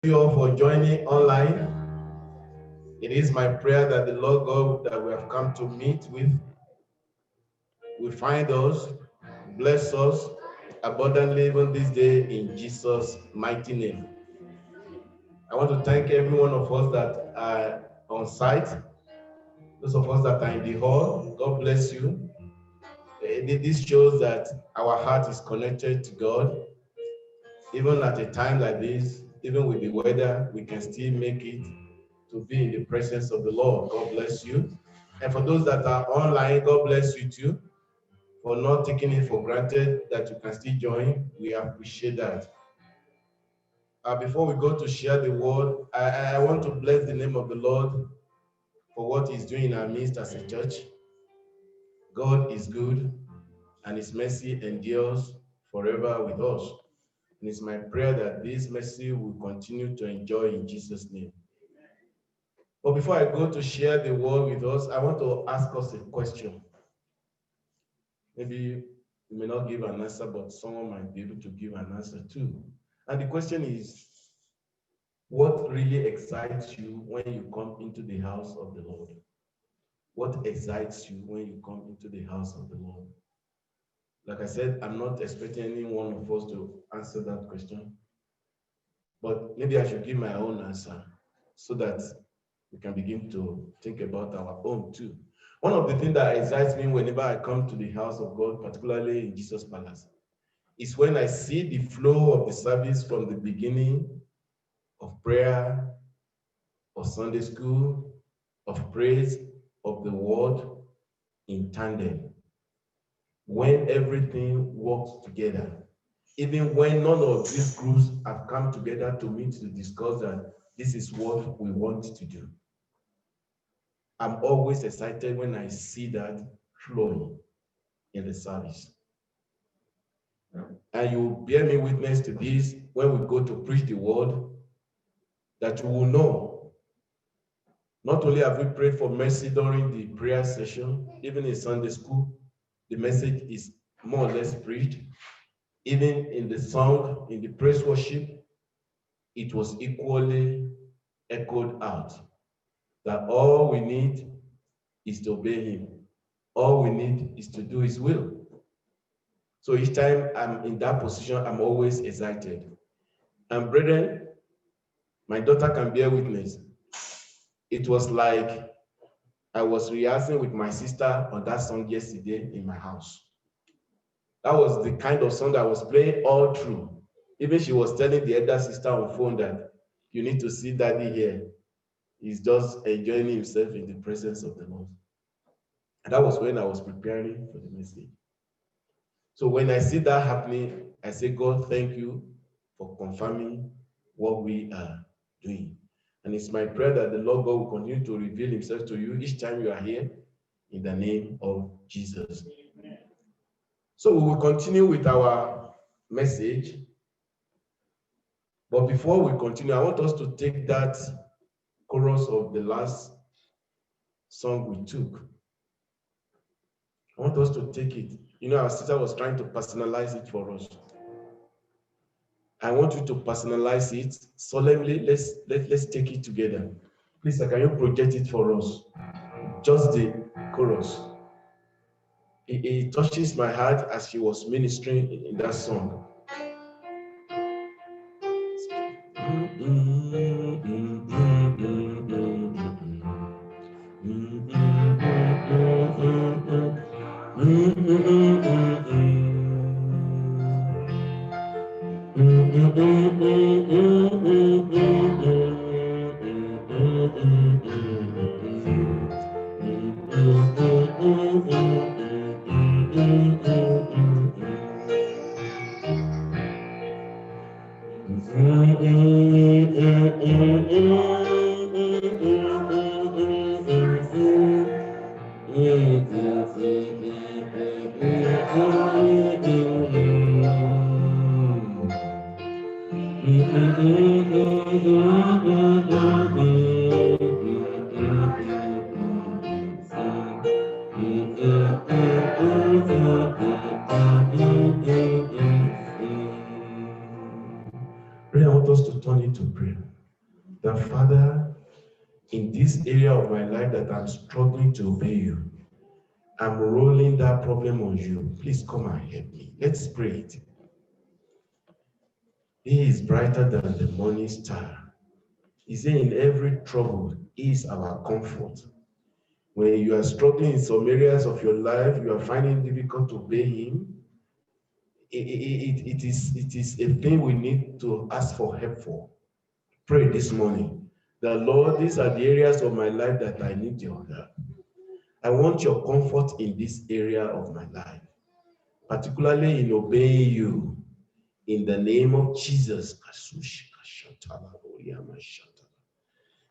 You all for joining online. It is my prayer that the Lord God that we have come to meet with will find us, bless us abundantly even this day in Jesus' mighty name. I want to thank every one of us that are on site, those of us that are in the hall. God bless you. This shows that our heart is connected to God. Even at a time like this, even with the weather, we can still make it to be in the presence of the Lord. God bless you. And for those that are online, God bless you too, for not taking it for granted that you can still join. We appreciate that. Before we go to share the word, I want to bless the name of the Lord for what he's doing in our midst as a church. God is good, and his mercy endures forever with us. And it's my prayer that this mercy will continue to enjoy in Jesus' name. But before I go to share the word with us, I want to ask us a question. Maybe you may not give an answer, but someone might be able to give an answer too. And the question is, what really excites you when you come into the house of the Lord? What excites you when you come into the house of the Lord? Like I said, I'm not expecting any one of us to answer that question, but maybe I should give my own answer so that we can begin to think about our own too. One of the things that excites me whenever I come to the house of God, particularly in Jesus Palace, is when I see the flow of the service from the beginning of prayer, of Sunday school, of praise, of the word in tandem. When everything works together, even when none of these groups have come together to meet to discuss that this is what we want to do. I'm always excited when I see that flowing in the service. And you bear me witness to this when we go to preach the word, that you will know. Not only have we prayed for mercy during the prayer session, even in Sunday school, the message is more or less preached. Even in the song, in the praise worship, it was equally echoed out. That all we need is to obey him. All we need is to do his will. So each time I'm in that position, I'm always excited. And brethren, my daughter can bear witness. It was like I was rehearsing with my sister on that song yesterday in my house. That was the kind of song I was playing all through. Even she was telling the elder sister on phone that you need to see daddy here. He's just enjoying himself in the presence of the Lord. And that was when I was preparing for the message. So when I see that happening, I say, God, thank you for confirming what we are doing. And it's my prayer that the Lord God will continue to reveal himself to you each time you are here in the name of Jesus. Amen. So we will continue with our message. But before we continue, I want us to take that chorus of the last song we took. I want us to take it. You know, our sister was trying to personalize it for us. I want you to personalize it solemnly. Let's take it together. Please, can you project it for us? Just the chorus. It touches my heart as she was ministering in that song. Really, I want us to turn into prayer. The Father, in this area of my life that I'm struggling to obey you, I'm rolling that problem on you. Please come and help me. Let's pray it. He is brighter than the morning star. He said, in every trouble, He is our comfort. When you are struggling in some areas of your life, you are finding it difficult to obey Him, it is a thing we need to ask for help for. Pray this morning that, Lord, these are the areas of my life that I need your help. I want your comfort in this area of my life, particularly in obeying you. In the name of Jesus.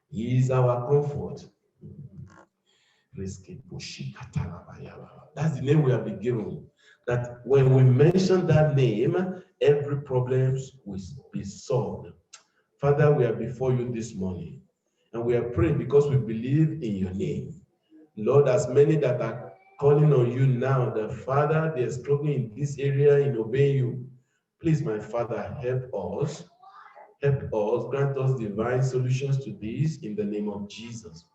He is our comfort. That's the name we have been given. That when we mention that name, every problem will be solved. Father, we are before you this morning, and we are praying because we believe in your name. Lord, as many that are calling on you now, that Father, they are struggling in this area in obeying you. Please, my Father, help us. Help us, grant us divine solutions to this in the name of Jesus.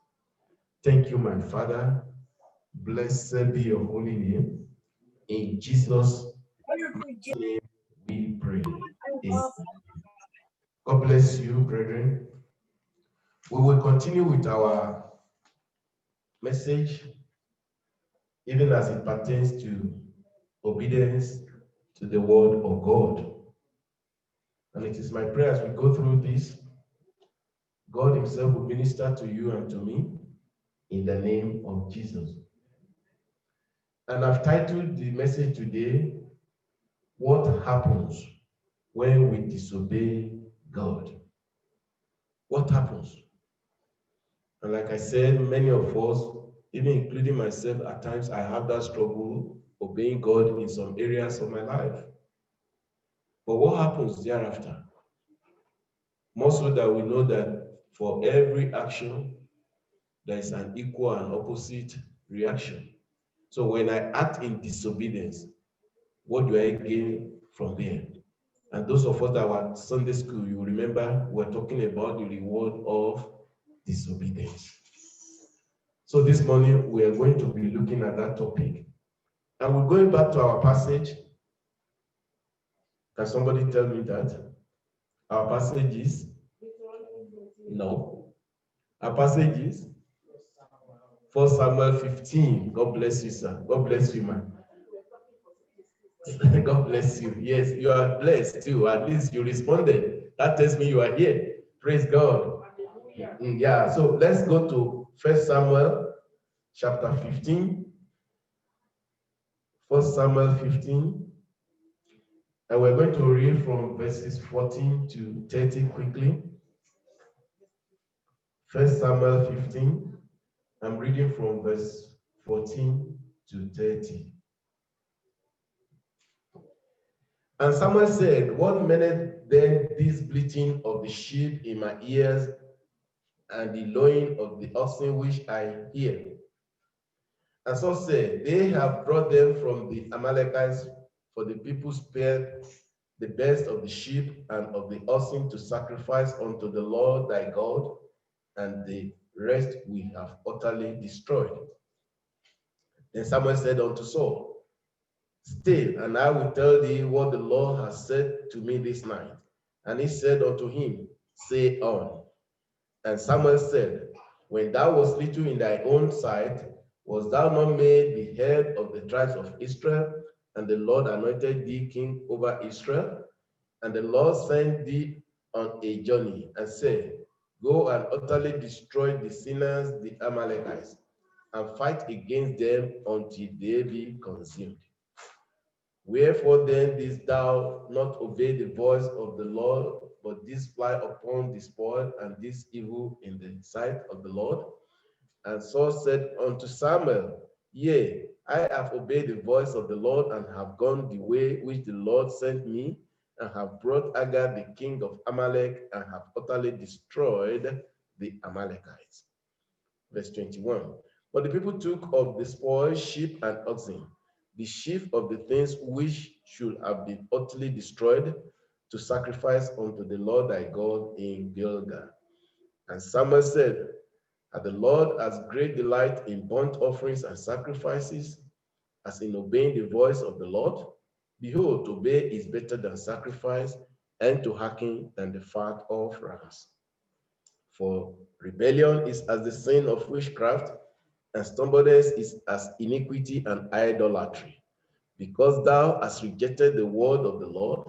Thank you, my Father. Blessed be your holy name. In Jesus' name we pray. Amen. God bless you, brethren. We will continue with our message, even as it pertains to obedience to the word of God. And it is my prayer as we go through this, God Himself will minister to you and to me in the name of Jesus. And I've titled the message today, What Happens When We Disobey God? What happens? And like I said, many of us, even including myself, at times I have that struggle obeying God in some areas of my life. But what happens thereafter? More so that we know that for every action, there is an equal and opposite reaction. So when I act in disobedience, what do I gain from there? And those of us that were at Sunday school, you remember we're talking about the reward of disobedience. So this morning we are going to be looking at that topic. And we're going back to our passage. Can somebody tell me that? Our passage is? No. Our passage is? 1 Samuel 15. God bless you, sir. God bless you, man. God bless you. Yes, you are blessed too. At least you responded. That tells me you are here. Praise God. Yeah, so let's go to 1 Samuel chapter 15. 1 Samuel 15. And we're going to read from verses 14 to 30 quickly. 1 Samuel 15. I'm reading from verse 14 to 30. And Samuel said, What meaneth then this bleating of the sheep in my ears, and the lowing of the oxen which I hear? And Saul said, They have brought them from the Amalekites, for the people spared the best of the sheep and of the oxen to sacrifice unto the Lord thy God, and the rest we have utterly destroyed. Then Samuel said unto Saul, Stay, and I will tell thee what the Lord has said to me this night. And he said unto him, Say on. And Samuel said, When thou wast little in thy own sight, was thou not made the head of the tribes of Israel? And the Lord anointed thee king over Israel? And the Lord sent thee on a journey and said, Go and utterly destroy the sinners, the Amalekites, and fight against them until they be consumed. Wherefore then didst thou not obey the voice of the Lord, but didst fly upon the spoil and this evil in the sight of the Lord? And Saul said unto Samuel, Yea, I have obeyed the voice of the Lord, and have gone the way which the Lord sent me, and have brought Agag the king of Amalek, and have utterly destroyed the Amalekites. Verse 21. But the people took of the spoil sheep and oxen, the chief of the things which should have been utterly destroyed, to sacrifice unto the Lord thy God in Gilgal. And Samuel said, "As the Lord has great delight in burnt offerings and sacrifices, as in obeying the voice of the Lord, behold, to obey is better than sacrifice, and to hearken than the fat of rams. For rebellion is as the sin of witchcraft, and stubbornness is as iniquity and idolatry. Because thou hast rejected the word of the Lord,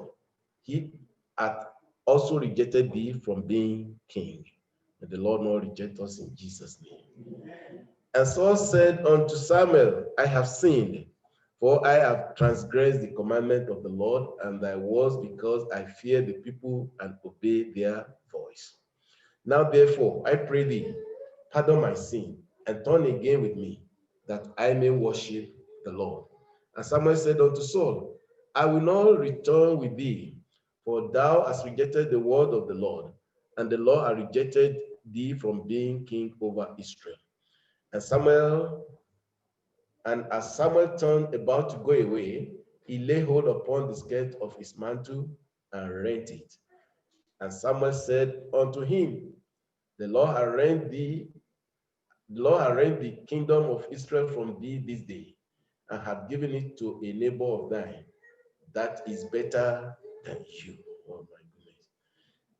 he hath also rejected thee from being king." May the Lord not reject us in Jesus' name. And Saul said unto Samuel, "I have sinned, for I have transgressed the commandment of the Lord and thy words, because I fear the people and obey their voice. Now therefore, I pray thee, pardon my sin, and turn again with me, that I may worship the Lord." And Samuel said unto Saul, "I will not return with thee, for thou hast rejected the word of the Lord, and the Lord hath rejected thee from being king over Israel." And as Samuel turned about to go away, he laid hold upon the skirt of his mantle and rent it. And Samuel said unto him, The Lord hath rent the kingdom of Israel from thee this day, and hath given it to a neighbor of thine that is better than you." Oh my goodness.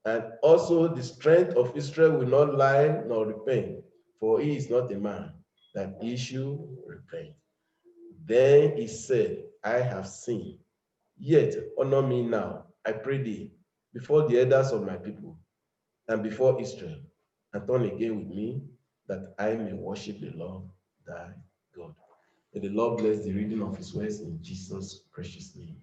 "And also the strength of Israel will not lie nor repent, for he is not a man that he should repent." Then he said, "I have sinned. Yet honor me now, I pray thee, before the elders of my people and before Israel, and turn again with me, that I may worship the Lord thy God." May the Lord bless the reading of his words in Jesus' precious name.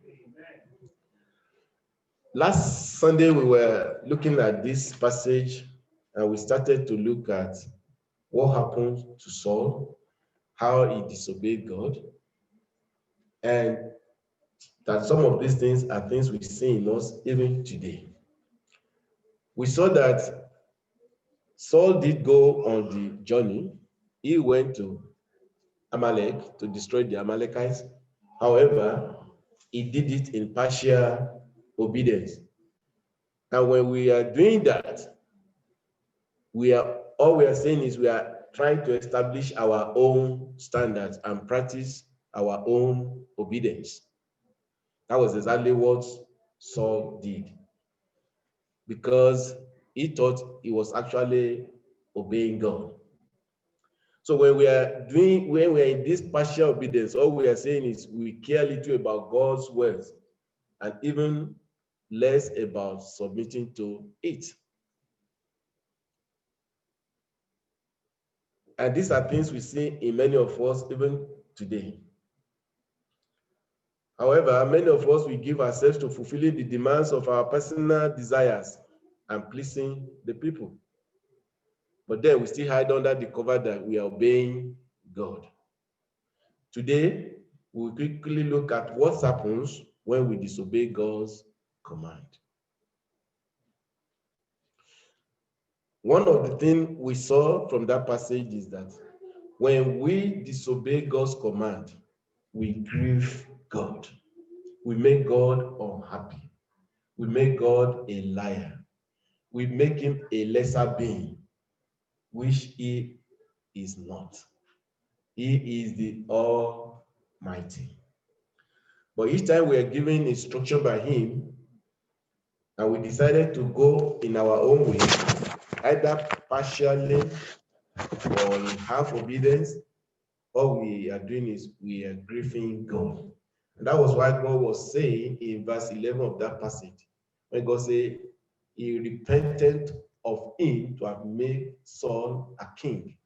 Last Sunday, we were looking at this passage, and we started to look at what happened to Saul, how he disobeyed God, and that some of these things are things we see in us even today. We saw that Saul did go on the journey. He went to Amalek to destroy the Amalekites. However, he did it in partial obedience. And when we are doing that, all we are saying is we are trying to establish our own standards and practice our own obedience. That was exactly what Saul did, because he thought he was actually obeying God. So when we are in this partial obedience, all we are saying is we care little about God's words and even less about submitting to it. And these are things we see in many of us even today. However, many of us, we give ourselves to fulfilling the demands of our personal desires and pleasing the people. But then we still hide under the cover that we are obeying God. Today, we'll quickly look at what happens when we disobey God's command. One of the things we saw from that passage is that when we disobey God's command, we grieve God. We make God unhappy. We make God a liar. We make him a lesser being, which he is not. He is the Almighty. But each time we are given instruction by him, and we decided to go in our own way, either partially or in half obedience, all we are doing is we are grieving God. And that was why God was saying in verse 11 of that passage, when God said, he repented of him to have made Saul a king.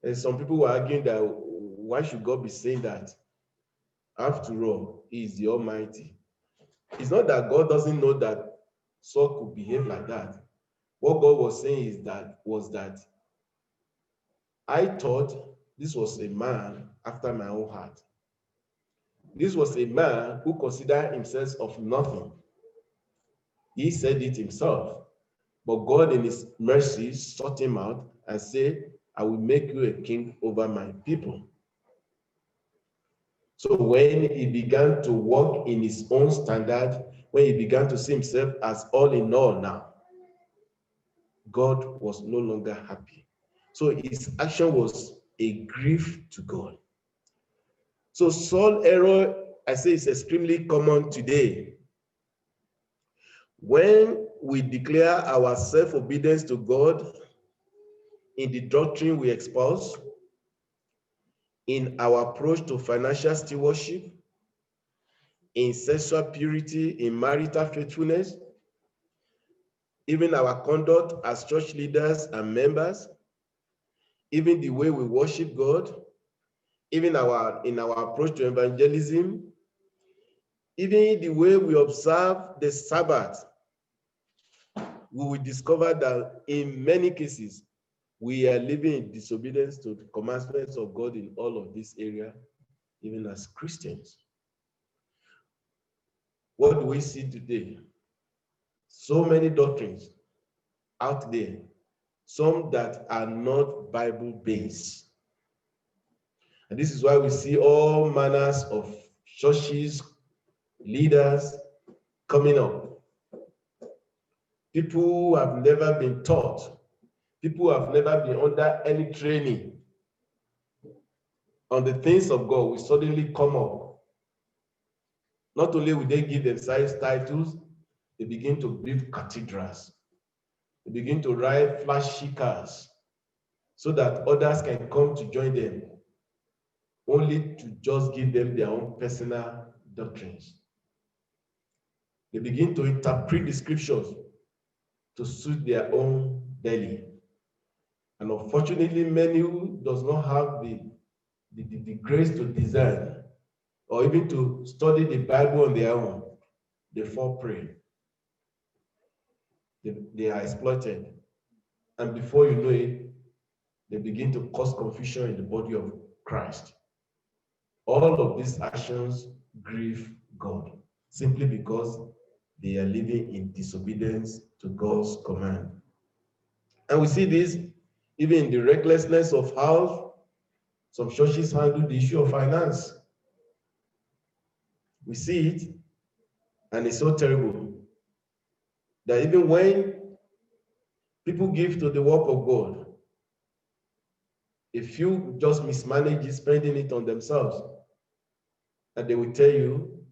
And some people were arguing that why should God be saying that? After all, he is the Almighty. It's not that God doesn't know that Saul could behave like that. What God was saying was that I thought this was a man after my own heart. This was a man who considered himself of nothing. He said it himself. But God in his mercy sought him out and said, I will make you a king over my people. So when he began to walk in his own standard, when he began to see himself as all in all now, God was no longer happy. So his action was a grief to God. So Saul's error, I say, is extremely common today. When we declare our self-obedience to God in the doctrine we espouse, in our approach to financial stewardship, in sexual purity, in marital faithfulness, even our conduct as church leaders and members, even the way we worship God, even in our approach to evangelism, even the way we observe the Sabbath, we will discover that in many cases, we are living in disobedience to the commandments of God in all of this area, even as Christians. What do we see today? So many doctrines out there, some that are not Bible-based. And this is why we see all manners of churches, leaders coming up. People who have never been taught, people who have never been under any training on the things of God will suddenly come up. Not only will they give themselves titles, they begin to build cathedrals. They begin to ride flashy cars so that others can come to join them, only to just give them their own personal doctrines. They begin to interpret the scriptures to suit their own belly. And unfortunately, many who does not have the grace to discern or even to study the Bible on their own, they fall prey. They are exploited. And before you know it, they begin to cause confusion in the body of Christ. All of these actions grieve God simply because they are living in disobedience to God's command. And we see this even in the recklessness of how some churches handle the issue of finance. We see it, and it's so terrible that even when people give to the work of God, a few just mismanage it, spending it on themselves, and they will tell you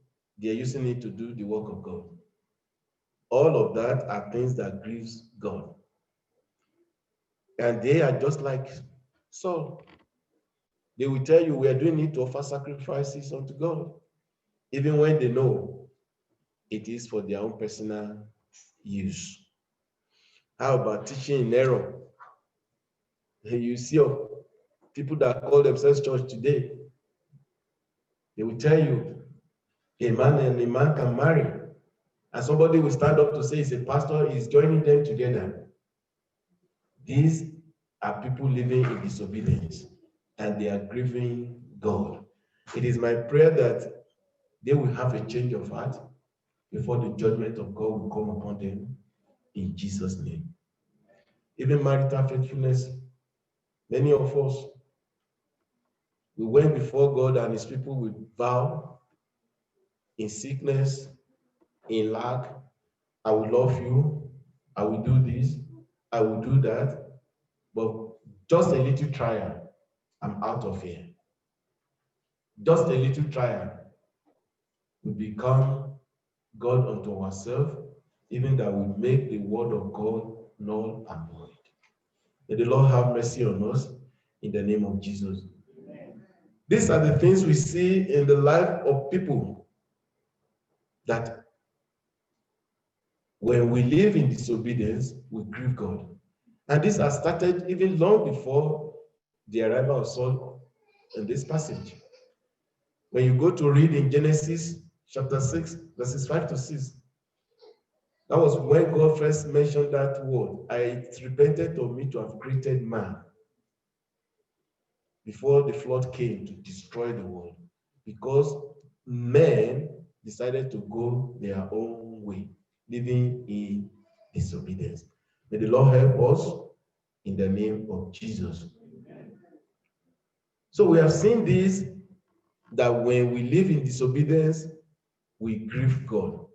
they are using it to do the work of God. All of that are things that grieves God. And they are just like Saul. They will tell you we are doing it to offer sacrifices unto God, even when they know it is for their own personal use. How about teaching in error? You see people that call themselves church today, they will tell you a man can marry, and somebody will stand up to say he's a pastor, he's joining them together. These are people living in disobedience, and they are grieving God. It is my prayer that they will have a change of heart before the judgment of God will come upon them in Jesus' name. Even marital faithfulness, many of us, we went before God and his people with vow in sickness, in lack, I will love you, I will do this, I will do that, but just a little trial, I'm out of here. Just a little trial, we become God unto ourselves, even that we make the word of God null and void. May the Lord have mercy on us in the name of Jesus. Amen. These are the things we see in the life of people, that when we live in disobedience, we grieve God. And this has started even long before the arrival of Saul in this passage. When you go to read in Genesis chapter 6, verses 5 to 6, that was when God first mentioned that word. It repented of me to have created man before the flood came to destroy the world, because men decided to go their own way, living in disobedience. May the Lord help us in the name of Jesus. Amen. So we have seen this, that when we live in disobedience, we grieve God.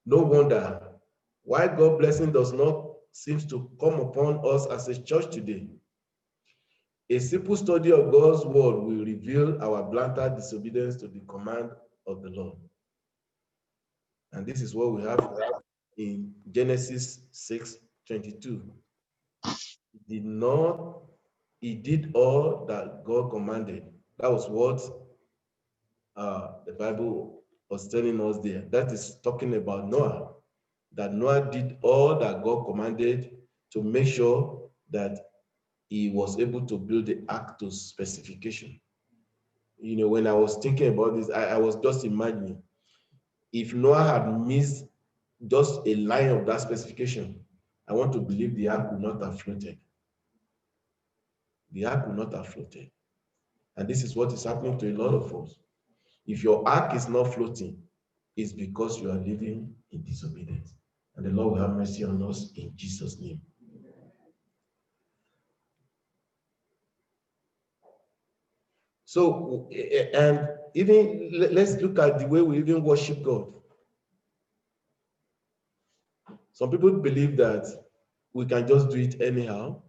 No wonder why God's blessing does not seems to come upon us as a church today. A simple study of God's word will reveal our blatant disobedience to the command of the Lord. And this is what we have in Genesis 6:22. He did all that God commanded. That was what the Bible was telling us there. That is talking about Noah, that Noah did all that God commanded to make sure that he was able to build the ark to specification. You know, when I was thinking about this, I was just imagining if Noah had missed just a line of that specification, I want to believe the ark would not have floated. The ark would not have floated. And this is what is happening to a lot of us. If your ark is not floating, it's because you are living in disobedience. And the Lord will have mercy on us in Jesus' name. So, and even let's look at the way we even worship God. Some people believe that we can just do it anyhow.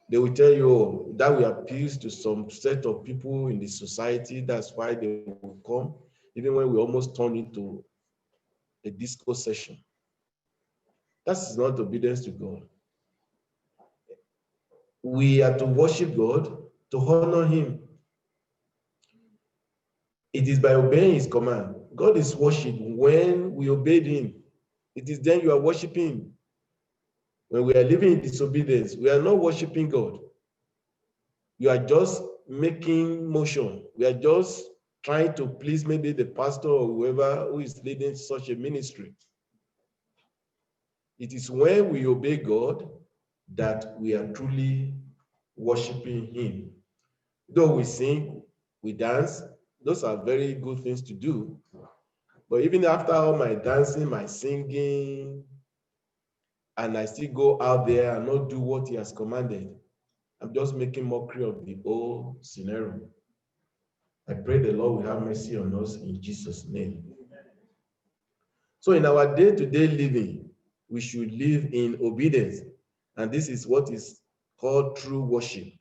They will tell you, oh, that will appeal to some set of people in the society. That's why they will come, even when we almost turn into a disco session. That's not obedience to God. We are to worship God, to honor Him. It is by obeying His command. God is worshipped when we obeyed Him. It is then you are worshiping Him. When we are living in disobedience, we are not worshiping God. You are just making motion. We are just trying to please maybe the pastor or whoever who is leading such a ministry. It is when we obey God that we are truly worshiping Him. Though we sing, we dance, those are very good things to do. But even after all my dancing, my singing, and I still go out there and not do what He has commanded, I'm just making mockery of the whole scenario. I pray the Lord will have mercy on us in Jesus' name. So in our day-to-day living, we should live in obedience. And this is what is called true worship.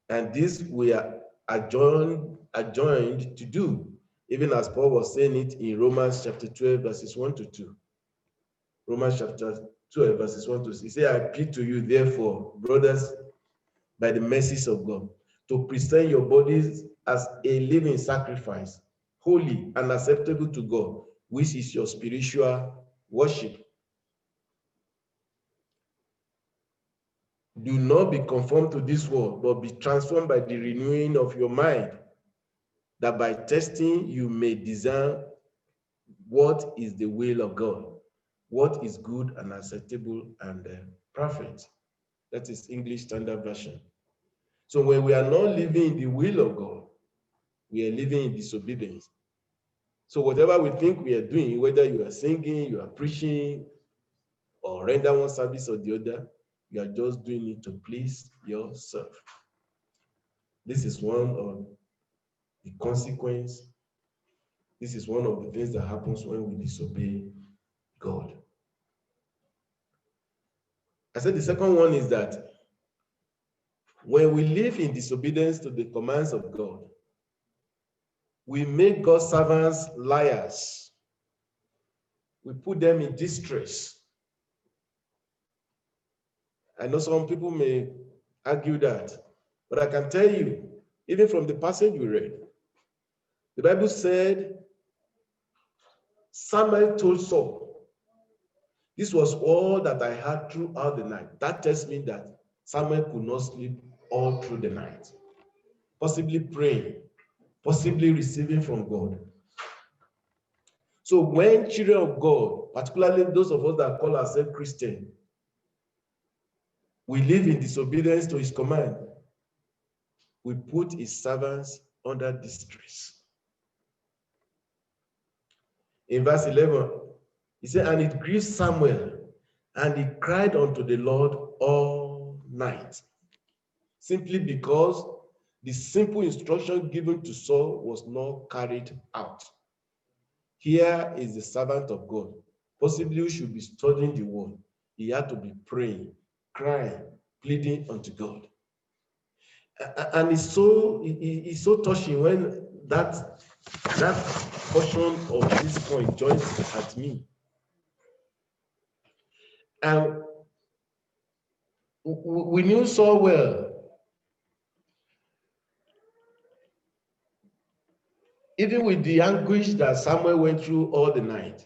And this we are adjoined to do, even as Paul was saying it in Romans chapter 12, verses 1 to 2. Romans chapter 12, verses 1 to 6. He said, I plead to you, therefore, brothers, by the mercies of God, to present your bodies as a living sacrifice, holy and acceptable to God, which is your spiritual worship. Do not be conformed to this world, but be transformed by the renewing of your mind, that by testing you may discern what is the will of God, what is good and acceptable and perfect. That is English Standard Version. So when we are not living in the will of God, we are living in disobedience. So whatever we think we are doing, whether you are singing, you are preaching, or render one service or the other, you are just doing it to please yourself. This is one of the consequences. This is one of the things that happens when we disobey God. I said the second one is that when we live in disobedience to the commands of God, we make God's servants liars. We put them in distress. I know some people may argue that, but I can tell you, even from the passage we read, the Bible said, Samuel told Saul, this was all that I had throughout the night. That tells me that Samuel could not sleep all through the night, possibly praying, possibly receiving from God. So when children of God, particularly those of us that call ourselves Christian, we live in disobedience to His command, we put His servants under distress. In verse 11, he said, and it grieved Samuel, and he cried unto the Lord all night, simply because the simple instruction given to Saul was not carried out. Here is the servant of God, possibly who should be studying the word. He had to be praying, crying, pleading unto God. And it's so touching when that portion of this point joins at me. And we knew so well, even with the anguish that Samuel went through all the night,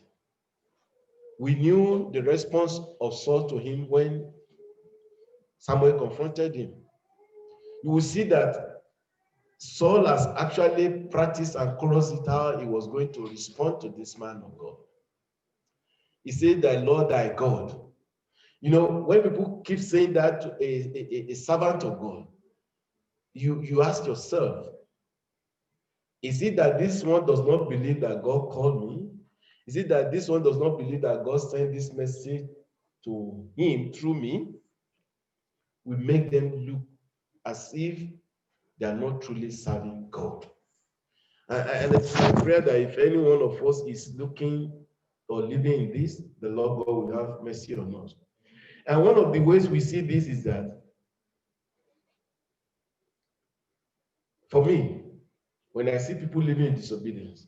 we knew the response of Saul to him when Samuel confronted him. You will see that Saul has actually practiced and crossed it how he was going to respond to this man of God. He said, "Thy Lord, thy God." You know, when people keep saying that to a servant of God, you ask yourself, is it that this one does not believe that God called me? Is it that this one does not believe that God sent this message to him through me? We make them look as if they are not truly serving God. And it's my prayer that if any one of us is looking or living in this, the Lord God will have mercy on us. And one of the ways we see this is that, for me, when I see people living in disobedience,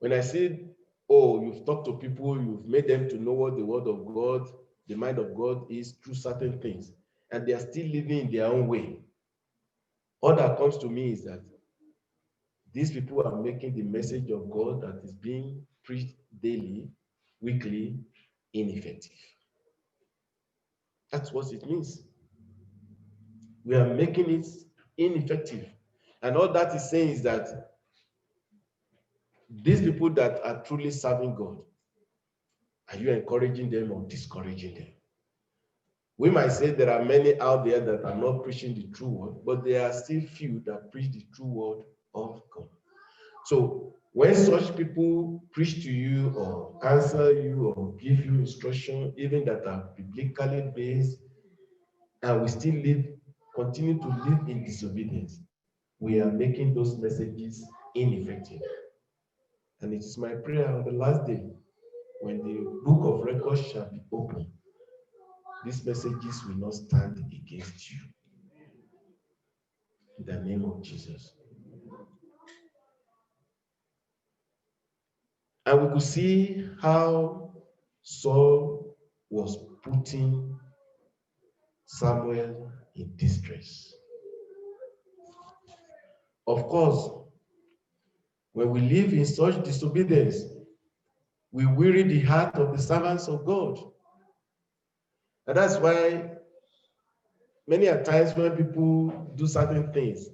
when I see, oh, you've talked to people, you've made them to know what the word of God, the mind of God is through certain things, and they are still living in their own way, all that comes to me is that these people are making the message of God that is being preached daily, weekly, ineffective. That's what it means. We are making it ineffective. And all that is saying is that these people that are truly serving God, are you encouraging them or discouraging them? We might say there are many out there that are not preaching the true word, but there are still few that preach the true word of God. So when such people preach to you or counsel you or give you instruction, even that are biblically based, and we still continue to live in disobedience, we are making those messages ineffective. And it is my prayer on the last day, when the book of records shall be opened, these messages will not stand against you. In the name of Jesus. And we could see how Saul was putting Samuel in distress. Of course, when we live in such disobedience, we weary the heart of the servants of God. And that's why many a times when people do certain things,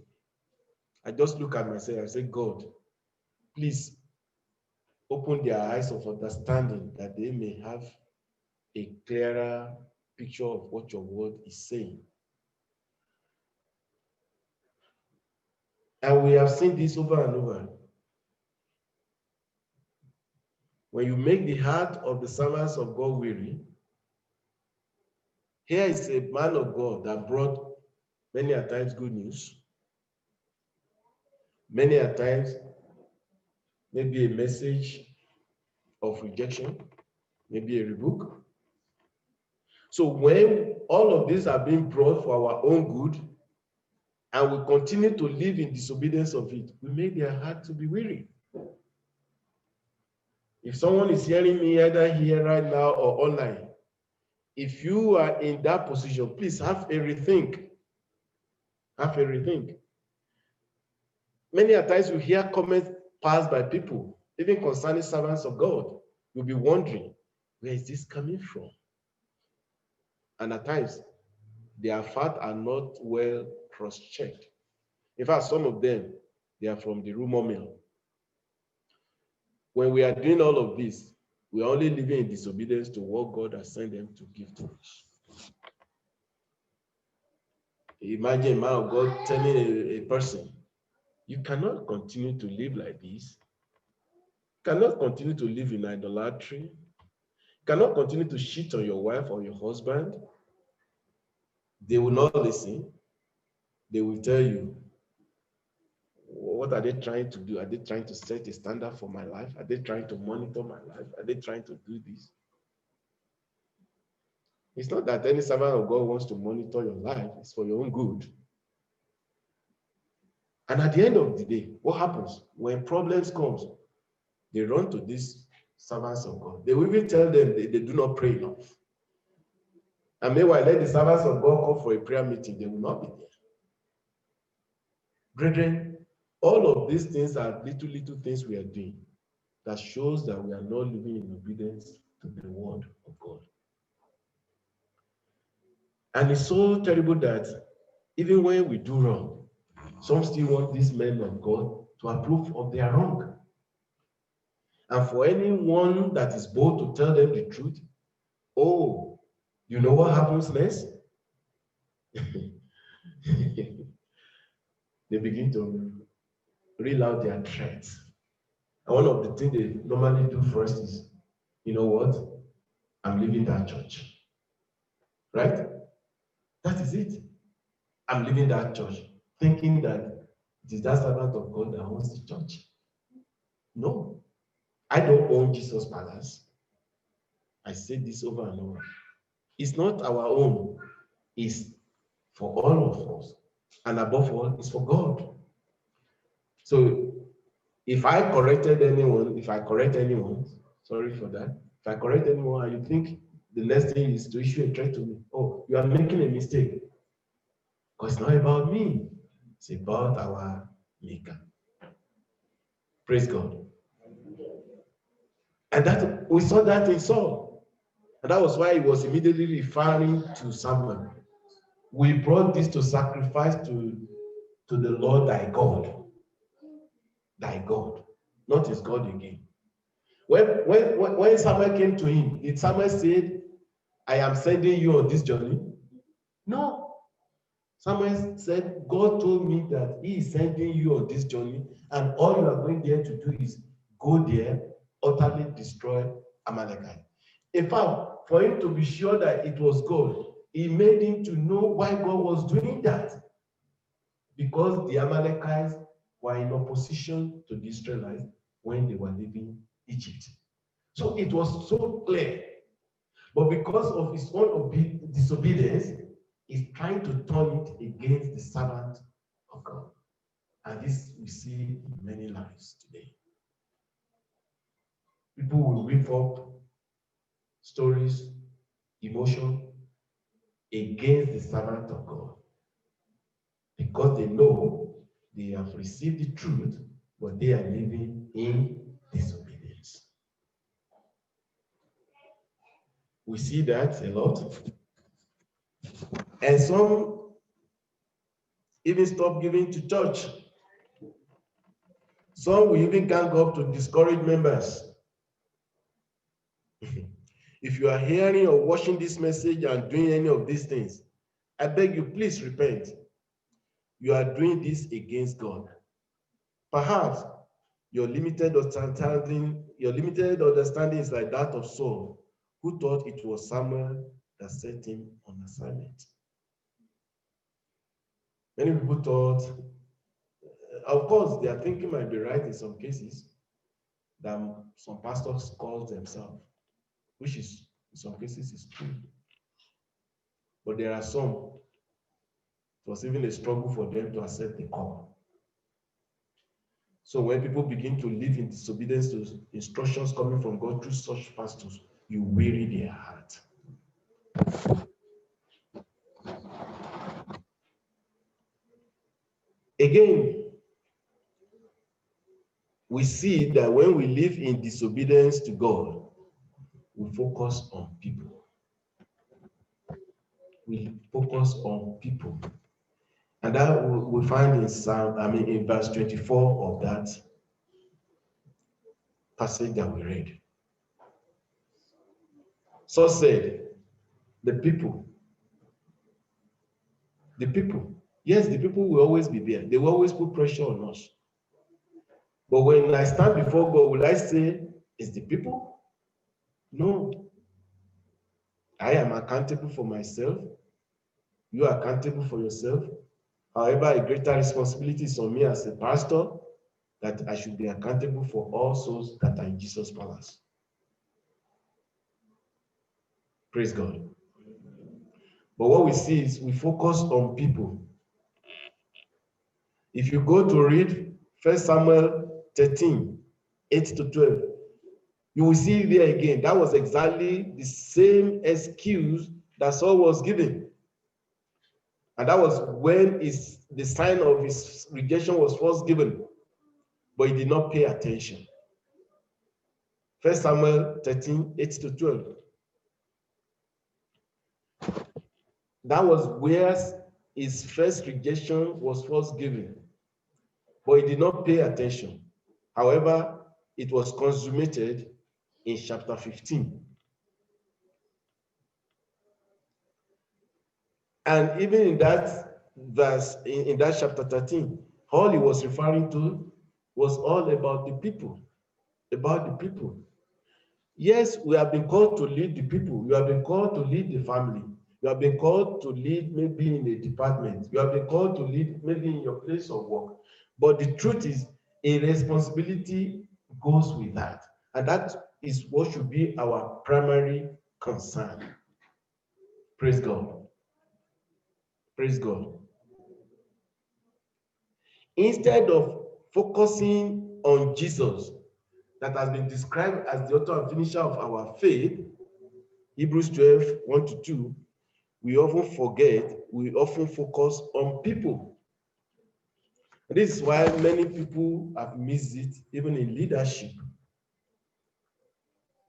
I just look at myself and say, God, please open their eyes of understanding that they may have a clearer picture of what your word is saying. And we have seen this over and over. When you make the heart of the servants of God weary, here is a man of God that brought many a times good news, many a times maybe a message of rejection, maybe a rebuke. So when all of these are being brought for our own good, and we continue to live in disobedience of it, we make their heart to be weary. If someone is hearing me either here right now or online, if you are in that position, please have a rethink. Have a rethink. Many a times you hear comments passed by people, even concerning servants of God. You'll be wondering, where is this coming from? And at times, their facts are not well cross-checked. In fact, some of them, they are from the rumor mill. When we are doing all of this, we are only living in disobedience to what God has sent them to give to us. Imagine a man of God telling a person, you cannot continue to live like this. You cannot continue to live in idolatry. You cannot continue to cheat on your wife or your husband. They will not listen. They will tell you, what are they trying to do? Are they trying to set a standard for my life? Are they trying to monitor my life? Are they trying to do this? It's not that any servant of God wants to monitor your life. It's for your own good. And at the end of the day, what happens? When problems comes, they run to these servants of God. They will even tell them they do not pray enough. And meanwhile, let the servants of God come for a prayer meeting. They will not be there. Brethren, all of these things are little things we are doing that shows that we are not living in obedience to the word of God. And it's so terrible that even when we do wrong, some still want these men of God to approve of their wrong. And for anyone that is bold to tell them the truth, oh, you know what happens next? They begin to reel out their threats. And one of the things they normally do first is, you know what? I'm leaving that church. Right? That is it. I'm leaving that church, thinking that it is that servant of God that owns the church. No. I don't own Jesus' palace. I say this over and over. It's not our own. It's for all of us. And above all, it's for God. So if I correct anyone, sorry for that. If I correct anyone and you think the next thing is to issue a threat to me, oh, you are making a mistake. Because it's not about me. It's about our Maker. Praise God. And that we saw that in Saul. And that was why he was immediately referring to Samuel. We brought this to sacrifice to the Lord thy God. Thy God. Not his God again. When Samuel came to him, did Samuel say, I am sending you on this journey? No. Samuel said, God told me that he is sending you on this journey, and all you are going there to do is go there, utterly destroy Amalekite. In fact, for him to be sure that it was God, he made him to know why God was doing that. Because the Amalekites were in opposition to the Israelites when they were leaving Egypt. So it was so clear. But because of his own disobedience, he's trying to turn it against the servant of God. And this we see in many lives today. People will whip up stories, emotion against the servant of God because they know they have received the truth, but they are living in disobedience. We see that a lot. And some even stop giving to church. Some will even gang up to discourage members. If you are hearing or watching this message and doing any of these things, I beg you, please repent. You are doing this against God. Perhaps your limited understanding is like that of Saul, who thought it was Samuel that set him on assignment. Many people thought, of course, their thinking might be right in some cases, that some pastors call themselves, which is, in some cases, is true. But there are some, it was even a struggle for them to accept the call. So when people begin to live in disobedience to instructions coming from God through such pastors, you weary their heart. Again, we see that when we live in disobedience to God, we focus on people. We focus on people. And that we find in verse 24 of that passage that we read. So said, the people, yes, the people will always be there. They will always put pressure on us. But when I stand before God, will I say, it's the people? No. I am accountable for myself. You are accountable for yourself. However, a greater responsibility is on me as a pastor that I should be accountable for all souls that are in Jesus' palace. Praise God. But what we see is we focus on people. If you go to read 1 Samuel 13, 8 to 12, you will see there again, that was exactly the same excuse that Saul was giving. And that was when the sign of his rejection was first given, but he did not pay attention. 1 Samuel 13, 8 to 12. That was where his first rejection was first given, but he did not pay attention. However, it was consummated in chapter 15. And even in that verse, in that chapter 13, all he was referring to was all about the people, about the people. Yes, we have been called to lead the people. You have been called to lead the family. You have been called to lead maybe in a department. You have been called to lead maybe in your place of work. But the truth is, a responsibility goes with that. And that is what should be our primary concern. Praise God. Praise God. Instead of focusing on Jesus, that has been described as the author and finisher of our faith, Hebrews 12, 1 to 2, we often focus on people. This is why many people have missed it, even in leadership.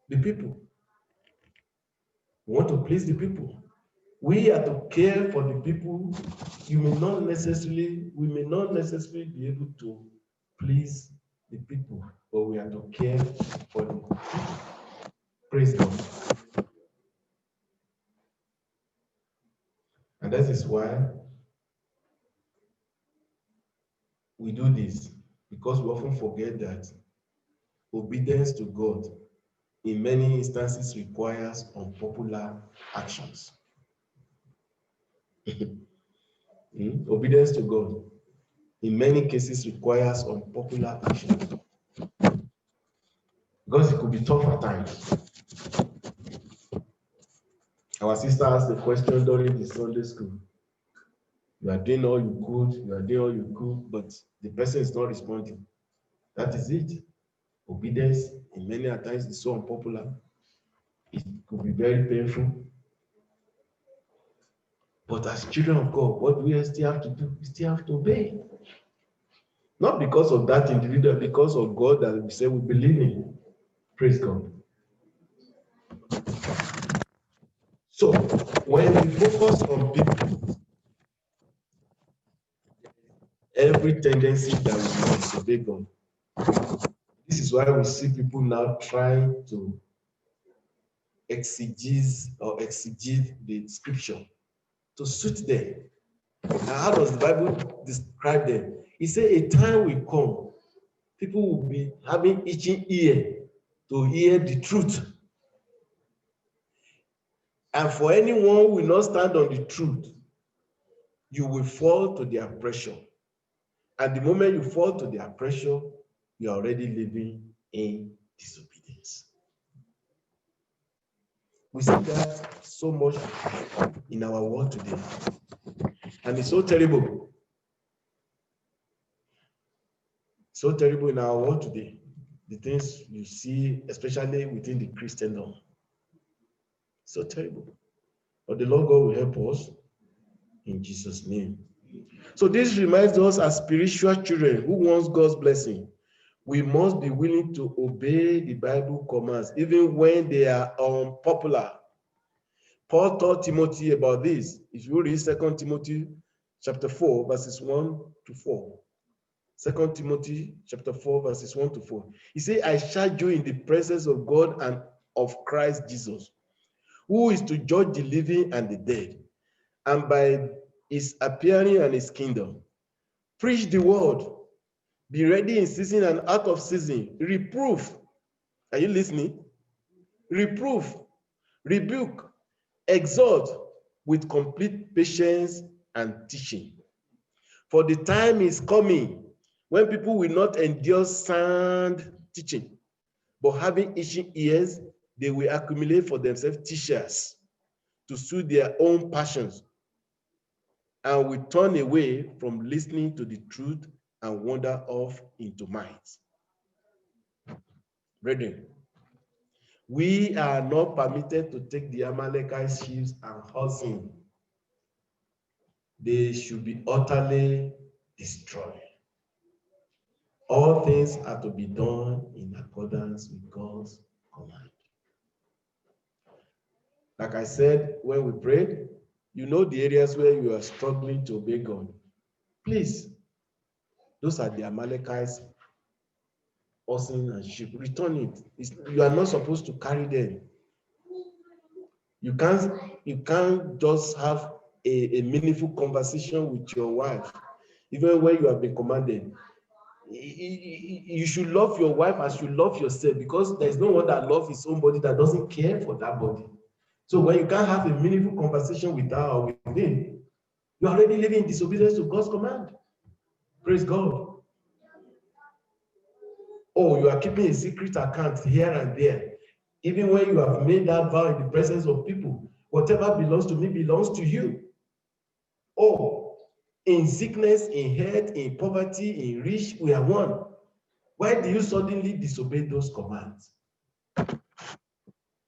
The people. We want to please the people. We are to care for the people. We may not necessarily be able to please the people, but we are to care for the people. Praise God. And that is why we do this, because we often forget that obedience to God in many instances requires unpopular actions. Obedience to God in many cases requires unpopular actions, because it could be tough at times. Our sister asked a question during the Sunday school. You are doing all you could, but the person is not responding. That is it. Obedience in many times is so unpopular. It could be very painful. But as children of God, what do we still have to do? We still have to obey. Not because of that individual, because of God that we say we believe in. Praise God. So when we focus on people, every tendency that we disobey God. This is why we see people now trying to exegete the scripture to suit them. And how does the Bible describe them? It says a time will come, people will be having itching ear to hear the truth. And for anyone who will not stand on the truth, you will fall to their pressure. And the moment you fall to their pressure, you are already living in disobedience. We see that so much in our world today. And it's so terrible. So terrible in our world today. The things you see, especially within the Christendom. So terrible. But the Lord God will help us in Jesus' name. So this reminds us as spiritual children who want God's blessing, we must be willing to obey the Bible commands, even when they are unpopular. Paul taught Timothy about this. If you read 2 Timothy chapter 4, verses 1 to 4. 2 Timothy chapter 4, verses 1 to 4. He said, I charge you in the presence of God and of Christ Jesus, who is to judge the living and the dead, and by his appearing and his kingdom. Preach the word. Be ready in season and out of season. Reproof. Are you listening? Reproof, rebuke, exhort with complete patience and teaching. For the time is coming when people will not endure sound teaching, but having itching ears, they will accumulate for themselves teachers to suit their own passions, and we turn away from listening to the truth and wander off into minds. Brethren, we are not permitted to take the Amalekite shields and horse in. They should be utterly destroyed. All things are to be done in accordance with God's command. Like I said, when we prayed, you know the areas where you are struggling to obey God. Please, those are the Amalekites, oxen and sheep. Return it. You are not supposed to carry them. You can't just have a meaningful conversation with your wife, even when you have been commanded. You should love your wife as you love yourself, because there is no one that loves his own body that doesn't care for that body. So when you can't have a meaningful conversation with her or with him, you're already living in disobedience to God's command. Praise God. Oh, you are keeping a secret account here and there. Even when you have made that vow in the presence of people, whatever belongs to me belongs to you. Oh, in sickness, in health, in poverty, in rich, we are one. Why do you suddenly disobey those commands?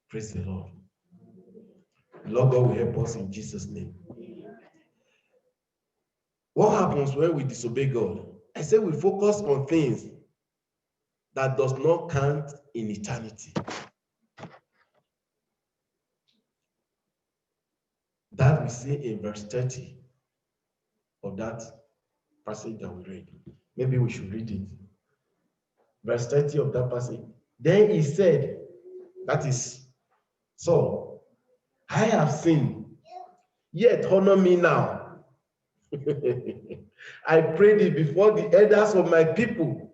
Praise the Lord. Lord God will help us in Jesus' name. What happens when we disobey God? I say we focus on things that does not count in eternity. That we see in verse 30 of that passage that we read. Maybe we should read it. Verse 30 of that passage. Then he said, that is Saul, I have sinned, yet honor me now. I prayed it before the elders of my people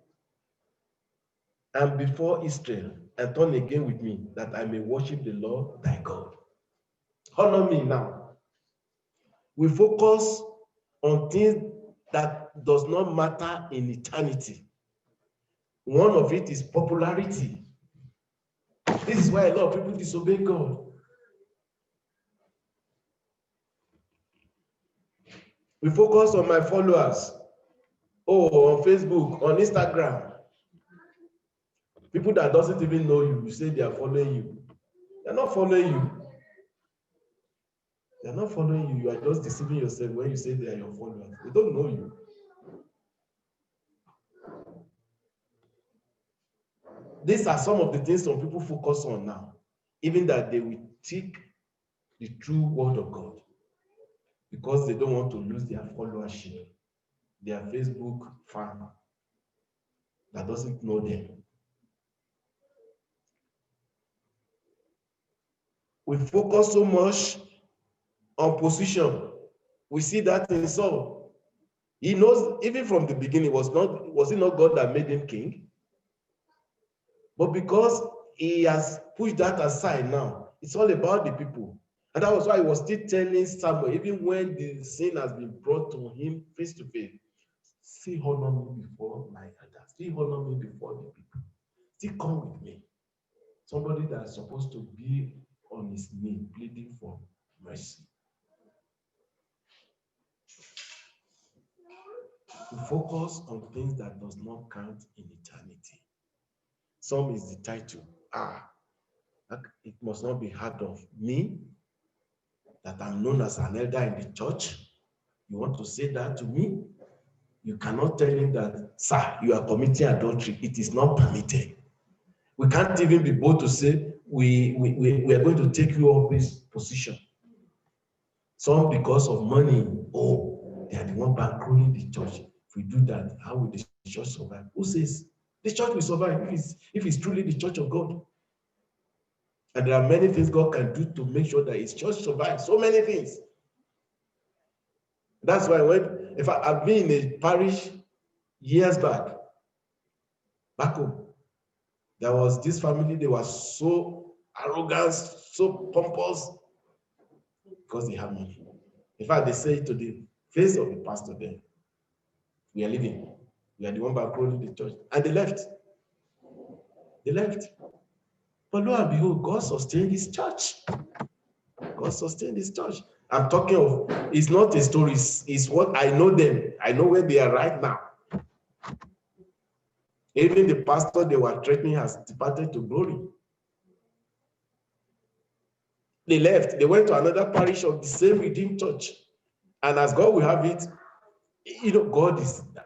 and before Israel, and turn again with me, that I may worship the Lord thy God. Honor me now. We focus on things that does not matter in eternity. One of it is popularity. This is why a lot of people disobey God. We focus on my followers. Oh, on Facebook, on Instagram. People that doesn't even know you, you say they are following you. They're not following you. They're not following you. You are just deceiving yourself when you say they are your followers. They don't know you. These are some of the things some people focus on now, even that they will take the true word of God, because they don't want to lose their followership, their Facebook fan that doesn't know them. We focus so much on position. We see that in Saul. He knows even from the beginning, was it not God that made him king? But because he has pushed that aside now, it's all about the people. And that was why he was still telling Samuel, even when the sin has been brought to him face to face, still honor me before my elders, still honor me before the people, still come with me. Somebody that's supposed to be on his knee pleading for mercy. We focus on things that does not count in eternity. Some is the title. It must not be heard of me, that I'm known as an elder in the church. You want to say that to me? You cannot tell him that, sir, you are committing adultery. It is not permitted. We can't even be bold to say, we are going to take you off this position. Some because of money, they are the one bankrolling the church. If we do that, how will the church survive? Who says the church will survive if it's truly the church of God? And there are many things God can do to make sure that his church survives. So many things. That's why if I've been in a parish years back home, there was this family, they were so arrogant, so pompous, because they have money. In fact, they say to the face of the pastor there, we are leaving. We are the one bankrolling the church. And they left. They left. But lo and behold, God sustained his church. God sustained his church. I'm talking of, it's not a story, it's what I know them. I know where they are right now. Even the pastor they were threatening has departed to glory. They left, they went to another parish of the same Redeemed Church. And as God will have it,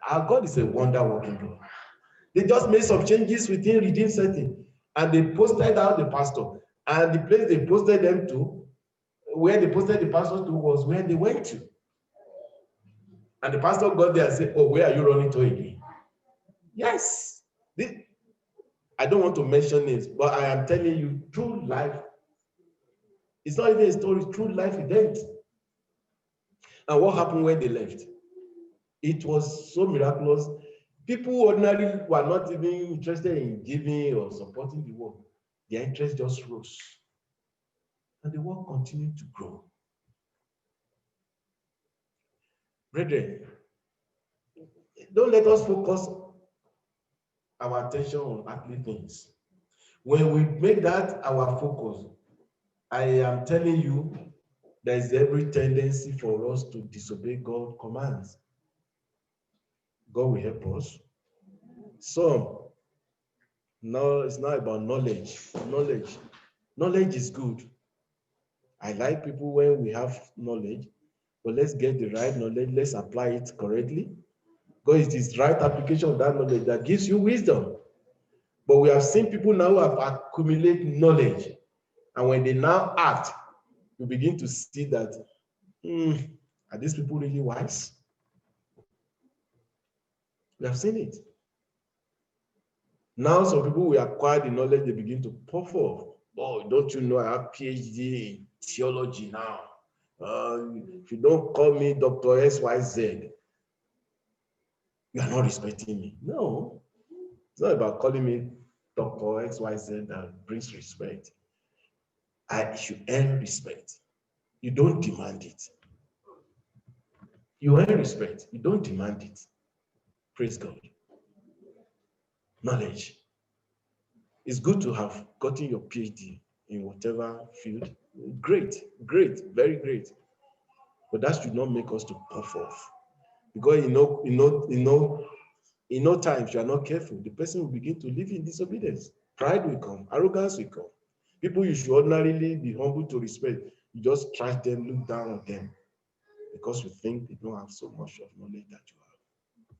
our God is a wonder working God. They just made some changes within Redeemed setting, and they posted out the pastor. And the place they posted them to, where they posted the pastor to, was where they went to. And the pastor got there and said, "Oh, where are you running to again?" Yes. I don't want to mention names, but I am telling you, true life. It's not even a story, true life event. And what happened when they left? It was so miraculous. People ordinarily were not even interested in giving or supporting the work. Their interest just rose. And the work continued to grow. Brethren, don't let us focus our attention on earthly things. When we make that our focus, I am telling you, there is every tendency for us to disobey God's commands. God will help us. So, no, it's not about knowledge. Knowledge is good. I like people when we have knowledge, but let's get the right knowledge. Let's apply it correctly. Because it is right application of that knowledge that gives you wisdom. But we have seen people now who have accumulated knowledge. And when they now act, you begin to see that, are these people really wise? We have seen it. Now some people will acquire the knowledge, they begin to puff off. Oh, don't you know I have PhD in theology now? If you don't call me Dr. XYZ, you are not respecting me. No, it's not about calling me Dr. XYZ that brings respect. I should earn respect. You don't demand it. You earn respect. You don't demand it. Praise God. Knowledge. It's good to have gotten your PhD in whatever field. Great, very great. But that should not make us to puff off. Because in no time, if you are not careful, the person will begin to live in disobedience. Pride will come, arrogance will come. People you should ordinarily be humble to respect, you just trash them, look down on them, because you think they don't have so much of knowledge that you have.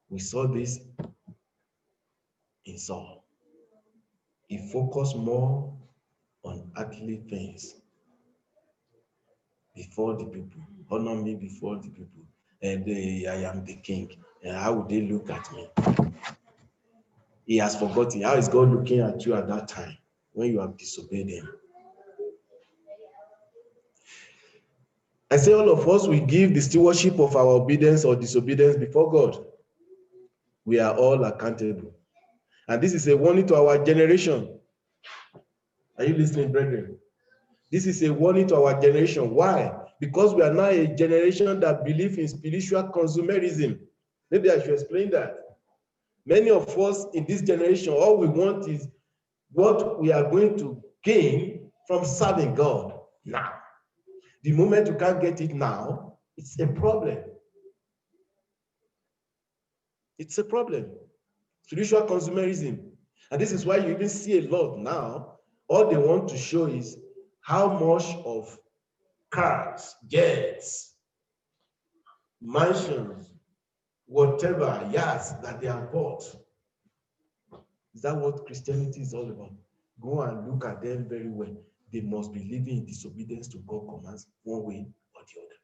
We saw this in Saul. He focused more on earthly things before the people. Honor me before the people. And I am the king. And how would they look at me? He has forgotten. How is God looking at you at that time when you have disobeyed him? I say all of us will give the stewardship of our obedience or disobedience before God. We are all accountable. And this is a warning to our generation. Are you listening, brethren? This is a warning to our generation. Why? Because we are now a generation that believes in spiritual consumerism. Maybe I should explain that. Many of us in this generation, all we want is what we are going to gain from serving God now. The moment you can't get it now, it's a problem. It's a problem. Spiritual consumerism. And this is why you even see a lot now. All they want to show is how much of cars, jets, mansions, whatever, yachts that they have bought. Is that what Christianity is all about? Go and look at them very well. They must be living in disobedience to God's commands one way or the other.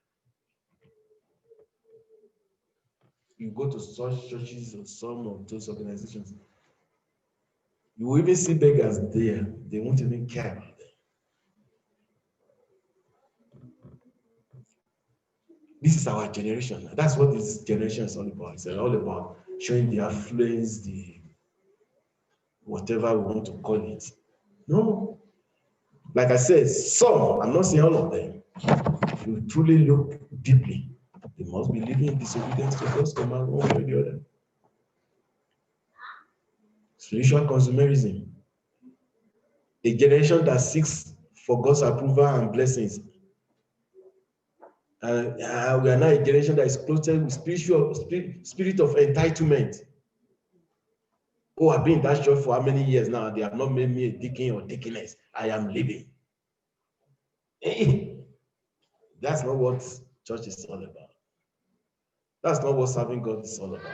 You go to such churches or some of those organizations, you will even see beggars there. They won't even care about them. This is our generation. That's what this generation is all about. It's all about showing the affluence, the whatever we want to call it. No. Like I said, some, I'm not saying all of them. If you truly look deeply, they must be living in disobedience to God's command one way or the other. Spiritual consumerism. A generation that seeks for God's approval and blessings. We are now a generation that is closer with spirit of entitlement. Oh, I've been in that church for how many years now? They have not made me a deacon or deaconess. I am leaving. Hey, that's not what church is all about. That's not what serving God is all about.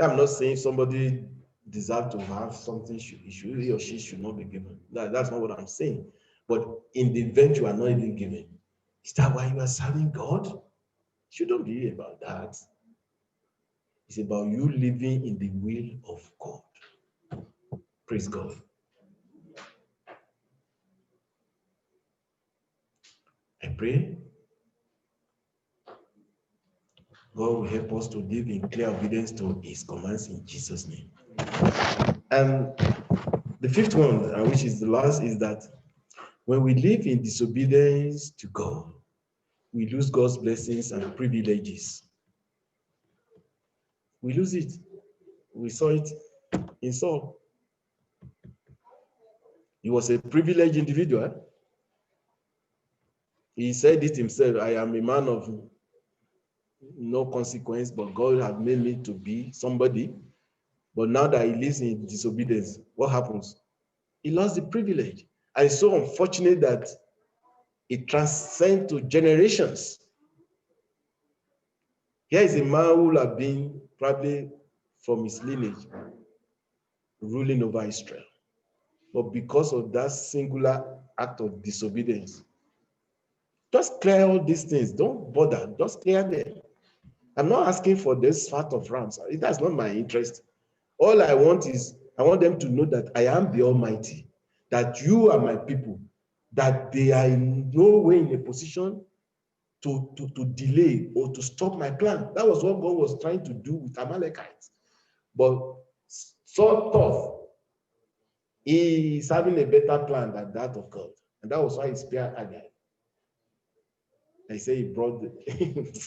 I'm not saying somebody deserves to have something he or she should not be given. That's not what I'm saying. But in the event you are not even given, is that why you are serving God? It shouldn't be about that. It's about you living in the will of God. Praise God. I pray God will help us to live in clear obedience to his commands in Jesus' name. And the fifth one, which is the last, is that when we live in disobedience to God, we lose God's blessings and privileges. We lose it. We saw it in Saul. He was a privileged individual. He said it himself, I am a man of no consequence, but God has made me to be somebody. But now that he lives in disobedience, what happens? He lost the privilege. And it's so unfortunate that it transcends to generations. Here is a man who will have been probably from his lineage ruling over Israel. But because of that singular act of disobedience, just clear all these things. Don't bother. Just clear them. I'm not asking for this fat of rams. That's not my interest. All I want is, I want them to know that I am the Almighty, that you are my people, that they are in no way in a position to delay or to stop my plan. That was what God was trying to do with Amalekites. But so tough, he is having a better plan than that of God. And that was why he spared Agag. I say he brought the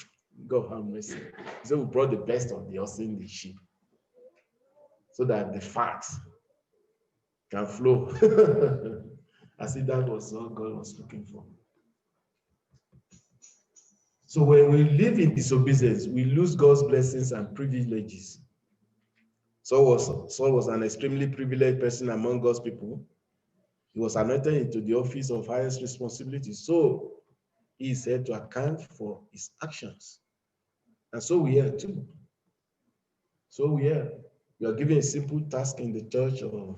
God have mercy. He said we brought the best of the oxen, the sheep, so that the fat can flow. I see that was what God was looking for. So when we live in disobedience, we lose God's blessings and privileges. Saul was an extremely privileged person among God's people. He was anointed into the office of highest responsibility. So he is said to account for his actions. And so we are too. So we are. You are given a simple task in the church or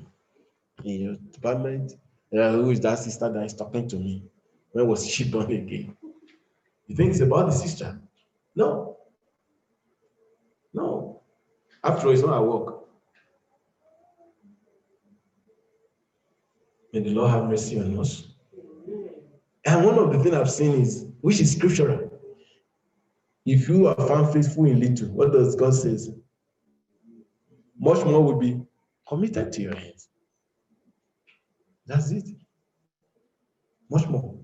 in your department. Who is that sister that is talking to me? When was she born again? You think it's about the sister? No. No. After all, it's not our work. May the Lord have mercy on us. And one of the things I've seen is, which is scriptural. If you are found faithful in little, what does God say? Much more will be committed to your hands. That's it. Much more.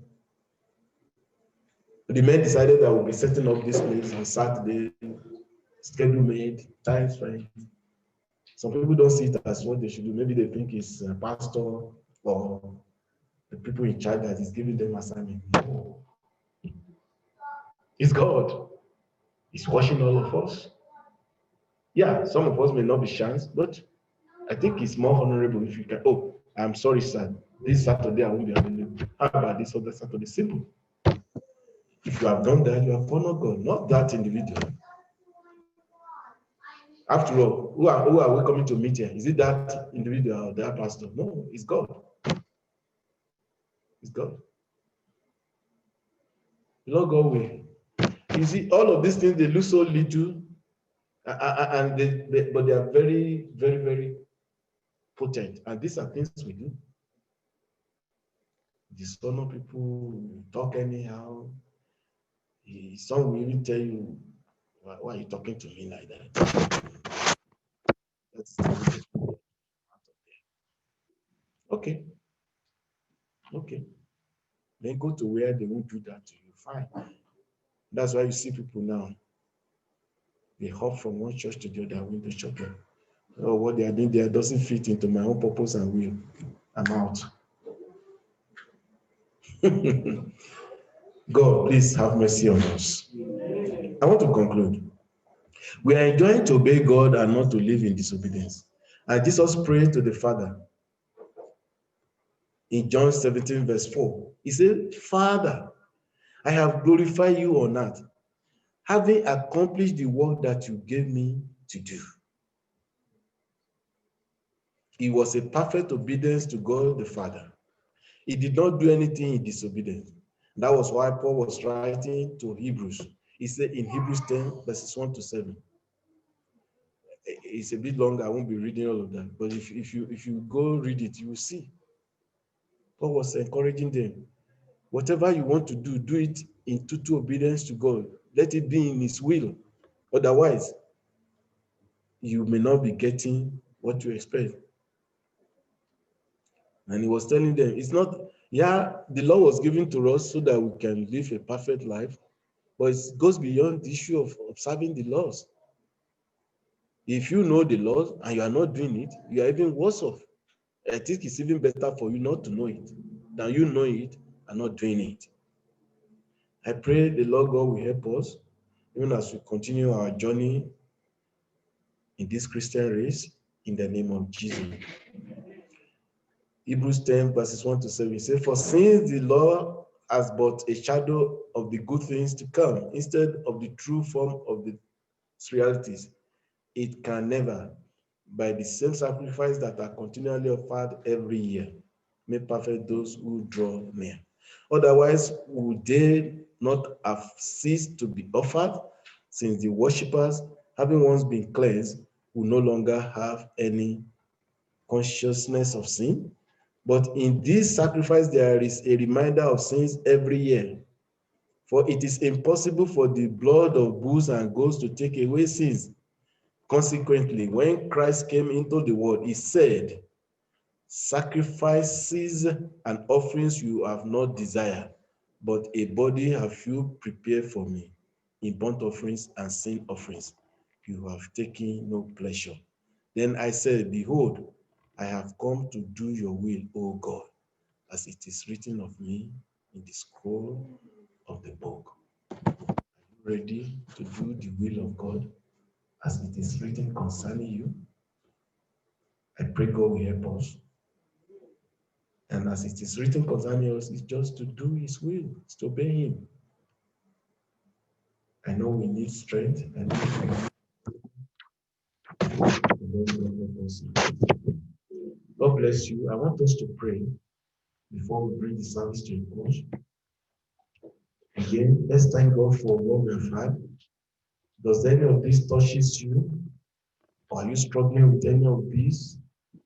The men decided that we'll be setting up this place on Saturday, schedule made, time spent. Some people don't see it as what they should do. Maybe they think it's a pastor or the people in charge that is giving them assignment. No. It's God. He's watching all of us. Yeah, some of us may not be chance, but I think it's more honorable if you can. Oh, I'm sorry, sir. This Saturday I won't be available. How about this other Saturday? Simple. If you have done that, you have honored God, not that individual. After all, who are we coming to meet here? Is it that individual or that pastor? No, it's God. It's God. Lord God will. You see, all of these things, they look so little, and but they are very, very, very potent. And these are things we do. Dishonor people, talk anyhow. Some will even tell you, why are you talking to me like that? That's okay. Okay. Then go to where they won't do that to you. Fine. That's why you see people now. They hop from one church to the other, window shopping. Oh, what they are doing there doesn't fit into my own purpose and will. I'm out. God, please have mercy on us. I want to conclude. We are enjoined to obey God and not to live in disobedience. And Jesus prayed to the Father in John 17, verse 4. He said, Father, I have glorified you on earth, having accomplished the work that you gave me to do. It was a perfect obedience to God the Father. He did not do anything in disobedience. That was why Paul was writing to Hebrews. He said in Hebrews 10, verses 1 to 7. It's a bit long, I won't be reading all of that. But if you go read it, you will see. Paul was encouraging them. Whatever you want to do, do it in total obedience to God. Let it be in His will. Otherwise, you may not be getting what you expect. And he was telling them, it's not, the law was given to us so that we can live a perfect life, but it goes beyond the issue of observing the laws. If you know the laws and you are not doing it, you are even worse off. I think it's even better for you not to know it than you know it and not doing it. I pray the Lord God will help us, even as we continue our journey in this Christian race, in the name of Jesus. Hebrews 10, verses 1 to 7, says, for since the law has but a shadow of the good things to come, instead of the true form of the realities, it can never, by the same sacrifice that are continually offered every year, make perfect those who draw near. Otherwise, would they not have ceased to be offered, since the worshippers, having once been cleansed, will no longer have any consciousness of sin? But in this sacrifice, there is a reminder of sins every year. For it is impossible for the blood of bulls and goats to take away sins. Consequently, when Christ came into the world, he said, sacrifices and offerings you have not desired, but a body have you prepared for me. In burnt offerings and sin offerings, you have taken no pleasure. Then I said, behold, I have come to do your will, O God, as it is written of me in the scroll of the book. Are you ready to do the will of God as it is written concerning you? I pray God will help us. And as it is written concerning us, it's just to do His will, it's to obey Him. I know we need strength, and God bless you. I want us to pray before we bring the service to a close. Again, let's thank God for what we have had. Does any of this touches you? Or are you struggling with any of these?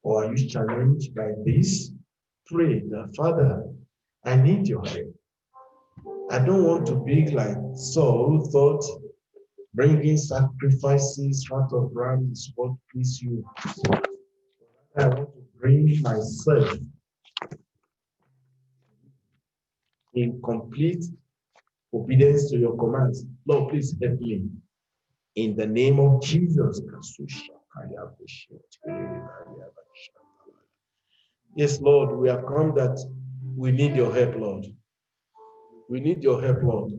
Or are you challenged by this? Pray that, Father, I need your help. I don't want to be like Saul, who thought bringing sacrifices, fat of ram is what please you. I want to bring myself in complete obedience to your commands. Lord, please help me. In the name of Jesus. Yes, Lord, we have come that we need your help, Lord. We need your help, Lord.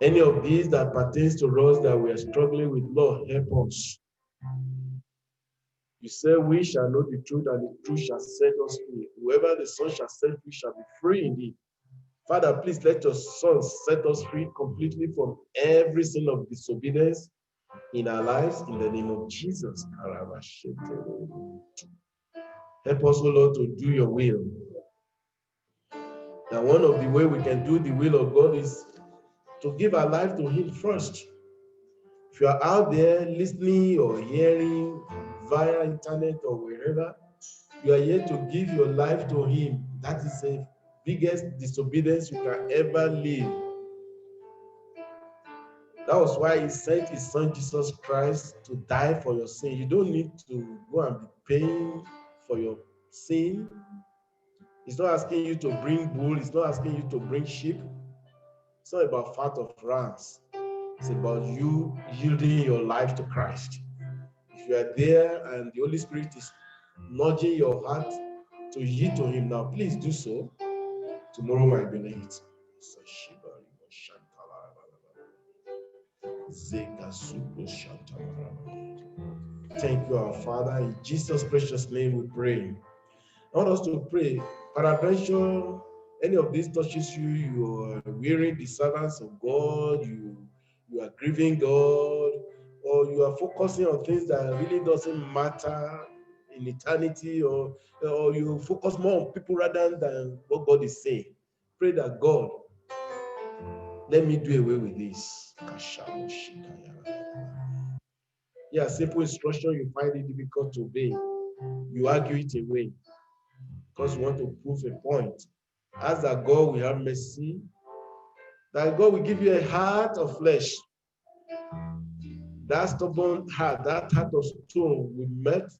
Any of these that pertains to us that we are struggling with, Lord, help us. You say we shall know the truth, and the truth shall set us free. Whoever the Son shall set free shall be free indeed. Father, please let your Son set us free completely from every sin of disobedience in our lives, in the name of Jesus. Help us, O Lord, to do your will. And one of the ways we can do the will of God is to give our life to Him first. If you are out there listening or hearing via internet or wherever, you are here to give your life to Him. That is the biggest disobedience you can ever live. That was why He sent His Son Jesus Christ to die for your sin. You don't need to go and be paying for your sin. It's not asking you to bring bull. It's not asking you to bring sheep. It's not about fat of rams. It's about you yielding your life to Christ. If you are there and the Holy Spirit is nudging your heart to yield to Him now, please do so. Tomorrow might be late. Thank you, our Father. In Jesus' precious name we pray. I want us to pray. Peradventure, any of these touches you, you are wearing the servants of God, you are grieving God, or you are focusing on things that really doesn't matter in eternity, or you focus more on people rather than what God is saying. Pray that God, let me do away with this. Yeah, simple instruction, you find it difficult to obey. You argue it away because you want to prove a point. Ask that God will have mercy, that God will give you a heart of flesh. That stubborn heart, that heart of stone will melt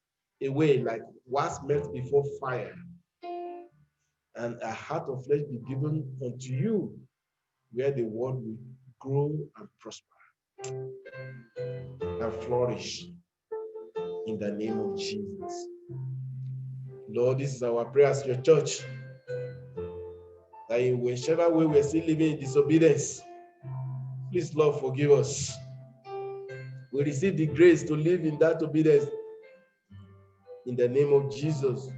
away like wax melt before fire. And a heart of flesh be given unto you, where the word will grow and prosper and flourish in the name of Jesus. Lord, this is our prayer as your church, that in whichever way we're still living in disobedience, please, Lord, forgive us. We receive the grace to live in that obedience in the name of Jesus.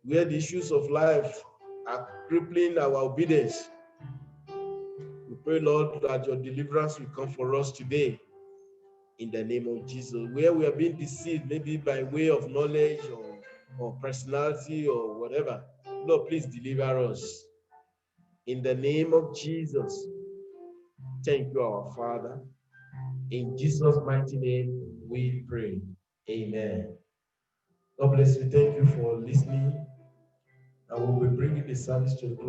Where the issues of life are crippling our obedience, we pray, Lord, that your deliverance will come for us today in the name of Jesus. Where we are being deceived, maybe by way of knowledge or personality or whatever, Lord, please deliver us in the name of Jesus. Thank you, our Father. In Jesus' mighty name, we pray. Amen. God bless you. Thank you for listening. I will be bringing the service to the close.